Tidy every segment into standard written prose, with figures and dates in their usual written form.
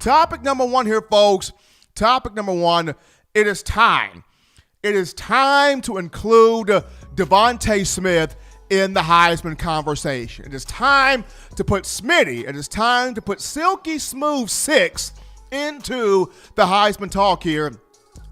Topic number one here, folks. Topic number one, it is time. It is time to include DeVonta Smith in the Heisman conversation. It is time to put Smitty, it is time to put Silky Smooth 6 into the Heisman talk here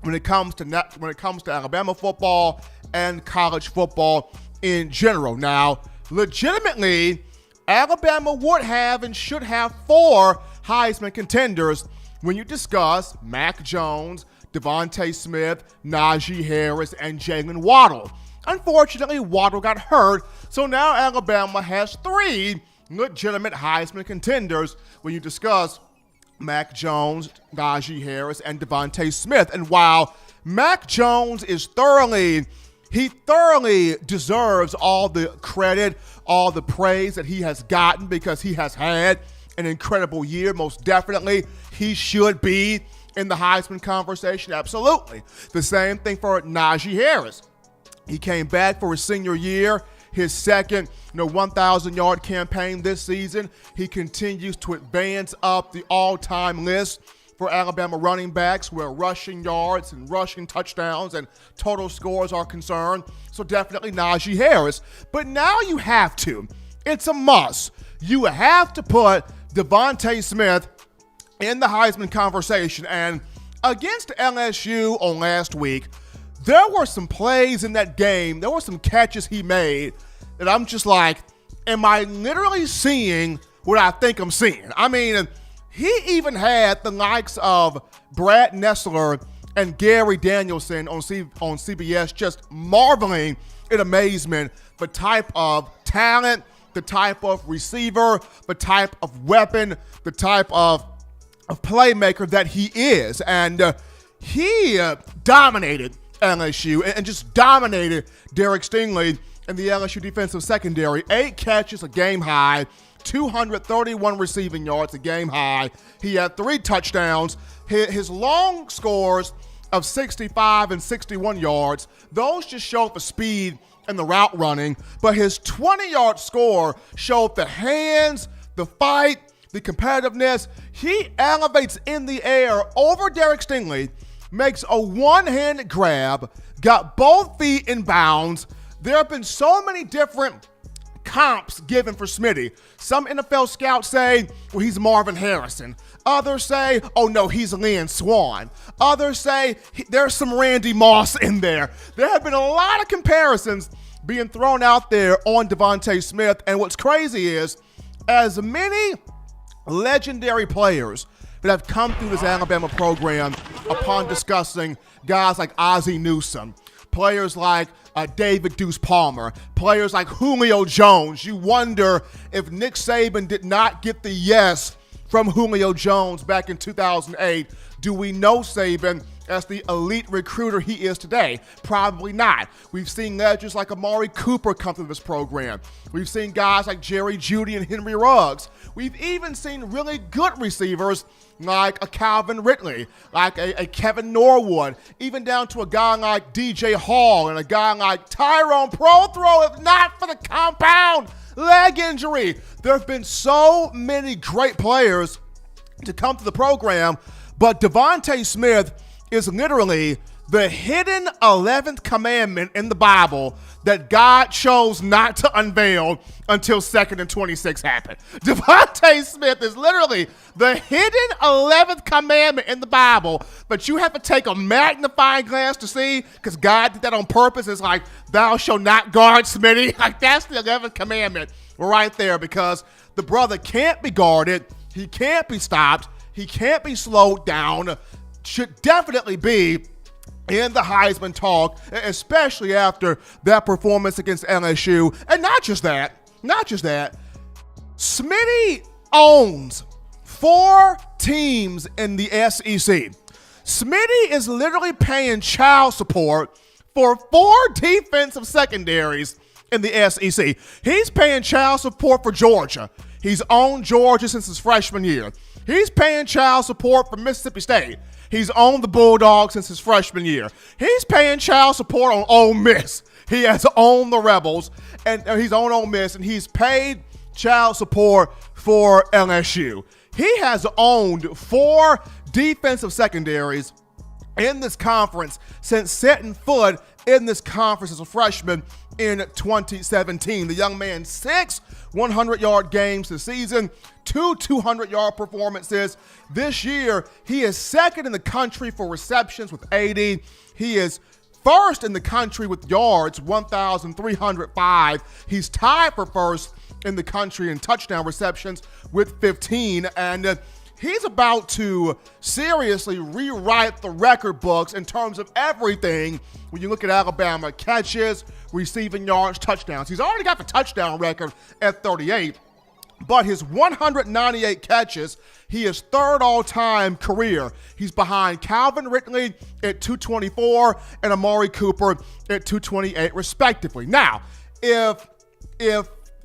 when it comes to Alabama football and college football in general. Now, legitimately, Alabama would have and should have 4 Heisman contenders when you discuss Mac Jones, DeVonta Smith, Najee Harris, and Jalen Waddle. Unfortunately, Waddle got hurt, so now Alabama has 3 legitimate Heisman contenders when you discuss Mac Jones, Najee Harris, and DeVonta Smith. And while Mac Jones is thoroughly deserves all the credit, all the praise that he has gotten because he has had an incredible year, most definitely he should be in the Heisman conversation, absolutely. The same thing for Najee Harris. He came back for his senior year, his second 1,000-yard campaign this season. He continues to advance up the all-time list for Alabama running backs where rushing yards and rushing touchdowns and total scores are concerned. So definitely Najee Harris. But now you have to. It's a must. You have to put DeVonta Smith in the Heisman conversation. And against LSU on last week, there were some plays in that game, there were some catches he made that I'm just like, am I literally seeing what I think I'm seeing? I mean, he even had the likes of Brad Nessler and Gary Danielson on CBS just marveling in amazement the type of talent, the type of receiver, the type of weapon, the type of playmaker that he is. And he dominated LSU and just dominated Derek Stingley in the LSU defensive secondary. 8 catches, a game high, 231 receiving yards, a game high. He had 3 touchdowns. His long scores of 65 and 61 yards, those just showed the speed and the route running, but his 20-yard score showed the hands, the fight, the competitiveness. He elevates in the air over Derek Stingley, makes a one-handed grab, got both feet in bounds. There have been so many different comps given for Smitty. Some NFL scouts say, well, he's Marvin Harrison. Others say, oh no, he's Lynn Swann. Others say there's some Randy Moss in there. There have been a lot of comparisons being thrown out there on DeVonta Smith. And what's crazy is, as many legendary players that have come through this Alabama program upon discussing guys like Ozzie Newsome, players like David Deuce Palmer, players like Julio Jones. You wonder if Nick Saban did not get the yes from Julio Jones back in 2008. Do we know Saban as the elite recruiter he is today? Probably not. We've seen legends like Amari Cooper come through this program. We've seen guys like Jerry Jeudy and Henry Ruggs. We've even seen really good receivers like a Calvin Ridley, like a Kevin Norwood, even down to a guy like DJ Hall and a guy like Tyrone Prothro, if not for the compound leg injury. There have been so many great players to come to the program, but DeVonta Smith is literally the hidden 11th commandment in the Bible that God chose not to unveil until 2nd and 26 happened. DeVonta Smith is literally the hidden 11th commandment in the Bible, but you have to take a magnifying glass to see, because God did that on purpose. It's like, thou shalt not guard Smitty. Like, that's the 11th commandment right there, because the brother can't be guarded. He can't be stopped. He can't be slowed down. Should definitely be in the Heisman talk, especially after that performance against LSU. And not just that, Smitty owns 4 teams in the SEC. Smitty is literally paying child support for 4 defensive secondaries in the SEC. He's paying child support for Georgia. He's owned Georgia since his freshman year. He's paying child support for Mississippi State. He's owned the Bulldogs since his freshman year. He's paying child support on Ole Miss. He has owned the Rebels, and he's owned Ole Miss, and he's paid child support for LSU. he has owned 4 defensive secondaries in this conference since setting foot in this conference as a freshman in 2017. The young man, 6 100-yard games this season, 2 200-yard performances. This year, he is second in the country for receptions with 80. He is first in the country with yards, 1,305. He's tied for first in the country in touchdown receptions with 15. And he's about to seriously rewrite the record books in terms of everything when you look at Alabama: catches, receiving yards, touchdowns. He's already got the touchdown record at 38, but his 198 catches, he is third all-time career. He's behind Calvin Ridley at 224 and Amari Cooper at 228 respectively. Now, if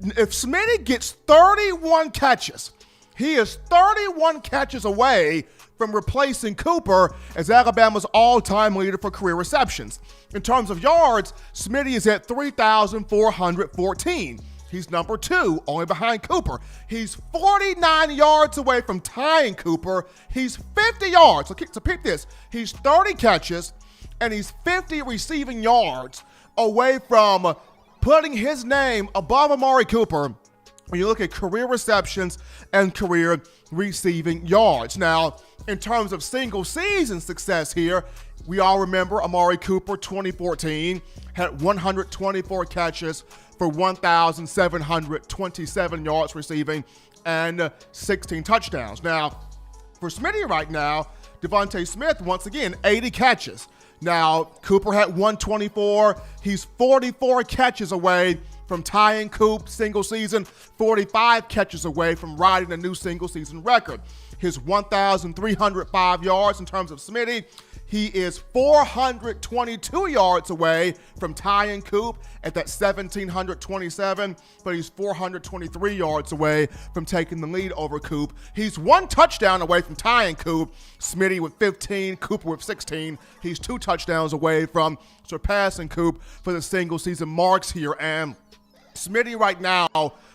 Smitty gets 31 catches, he is 31 catches away from replacing Cooper as Alabama's all-time leader for career receptions. In terms of yards, Smitty is at 3,414. He's number 2, only behind Cooper. He's 49 yards away from tying Cooper. He's 50 yards. So pick this. He's 30 catches, and he's 50 receiving yards away from putting his name above Amari Cooper when you look at career receptions and career receiving yards. Now, in terms of single season success here, we all remember Amari Cooper, 2014, had 124 catches for 1,727 yards receiving and 16 touchdowns. Now, for Smitty right now, Devontae Smith, once again, 80 catches. Now, Cooper had 124. He's 44 catches away from tying Coop single season, 45 catches away from riding a new single season record. His 1,305 yards in terms of Smitty, he is 422 yards away from tying Coop at that 1,727, but he's 423 yards away from taking the lead over Coop. He's 1 touchdown away from tying Coop, Smitty with 15, Cooper with 16. He's 2 touchdowns away from surpassing Coop for the single season marks here. And Smitty right now,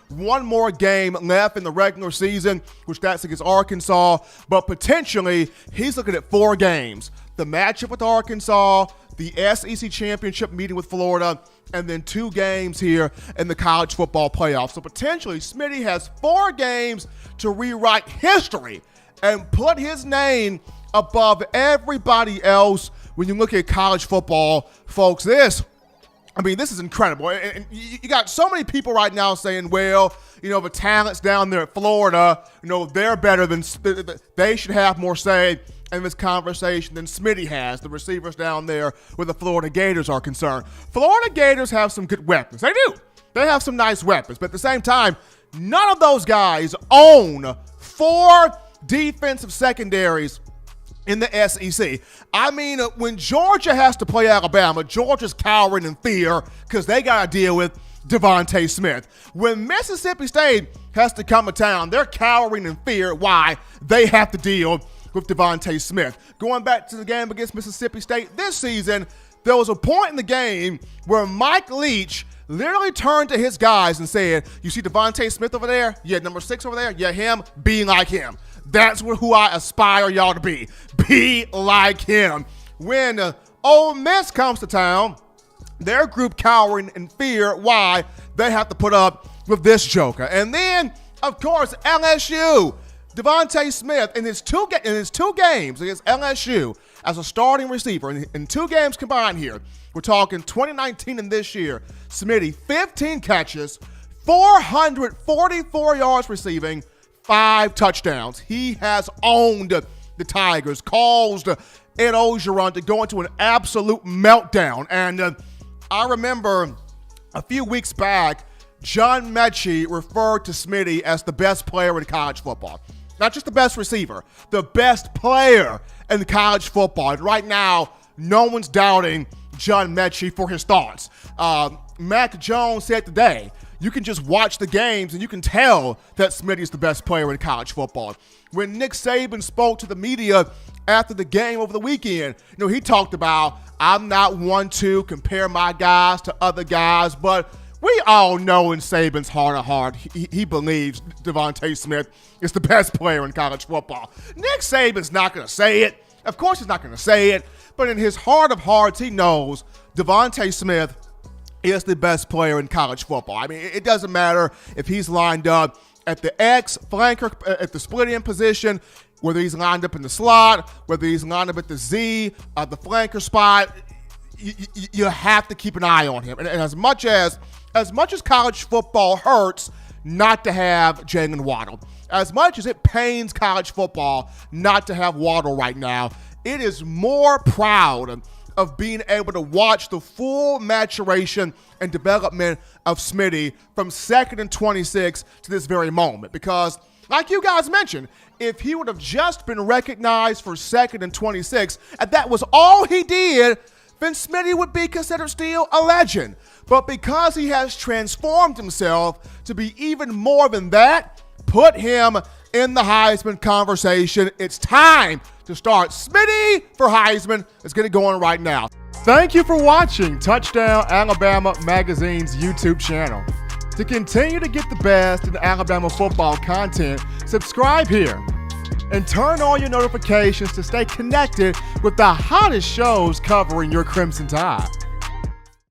1 more game left in the regular season, which that's against Arkansas, but potentially he's looking at 4 games. The matchup with Arkansas, the SEC championship meeting with Florida, and then 2 games here in the college football playoffs. So potentially Smitty has 4 games to rewrite history and put his name above everybody else when you look at college football. Folks, this is incredible. And you got so many people right now saying, well, the talent's down there at Florida, they're better than, they should have more say in this conversation than Smitty has, the receivers down there where the Florida Gators are concerned. Florida Gators have some good weapons. They do. They have some nice weapons. But at the same time, none of those guys own 4 defensive secondaries in the SEC. When Georgia has to play Alabama, Georgia's cowering in fear because they got to deal with Devontae Smith. When Mississippi State has to come to town, they're cowering in fear. Why? They have to deal with Devontae Smith. Going back to the game against Mississippi State this season, there was a point in the game where Mike Leach literally turned to his guys and said, you see Devontae Smith over there? Yeah, number 6 over there? Yeah, him. Be like him. That's who I aspire y'all to be. Be like him. When Ole Miss comes to town, their group cowering in fear. Why? They have to put up with this joker. And then, of course, LSU. Devontae Smith in his two games against LSU as a starting receiver, in 2 games combined here, we're talking 2019 and this year, Smitty, 15 catches, 444 yards receiving, 5 touchdowns. He has owned the Tigers, caused Ed Ogeron to go into an absolute meltdown. And I remember a few weeks back, John Mechie referred to Smitty as the best player in college football. Not just the best receiver, the best player in college football. And right now, no one's doubting John Mechie for his thoughts. Mac Jones said today, you can just watch the games and you can tell that Smitty is the best player in college football. When Nick Saban spoke to the media after the game over the weekend, he talked about, I'm not one to compare my guys to other guys, but We all know in Saban's heart of heart, he believes Devontae Smith is the best player in college football. Nick Saban's not going to say it. Of course he's not going to say it. But in his heart of hearts, he knows Devontae Smith is the best player in college football. I mean, it doesn't matter if he's lined up at the X, flanker, at the split end position, whether he's lined up in the slot, whether he's lined up at the Z, the flanker spot. You have to keep an eye on him. And as much as college football hurts not to have Jalen Waddle, as much as it pains college football not to have Waddle right now, it is more proud of being able to watch the full maturation and development of Smitty from 2nd and 26 to this very moment. Because, like you guys mentioned, if he would have just been recognized for 2nd and 26, and that was all he did, then Smitty would be considered still a legend. But because he has transformed himself to be even more than that, put him in the Heisman conversation. It's time to start Smitty for Heisman. Let's get it going right now. Thank you for watching Touchdown Alabama Magazine's YouTube channel. To continue to get the best in Alabama football content, subscribe here and turn on your notifications to stay connected with the hottest shows covering your Crimson Tide.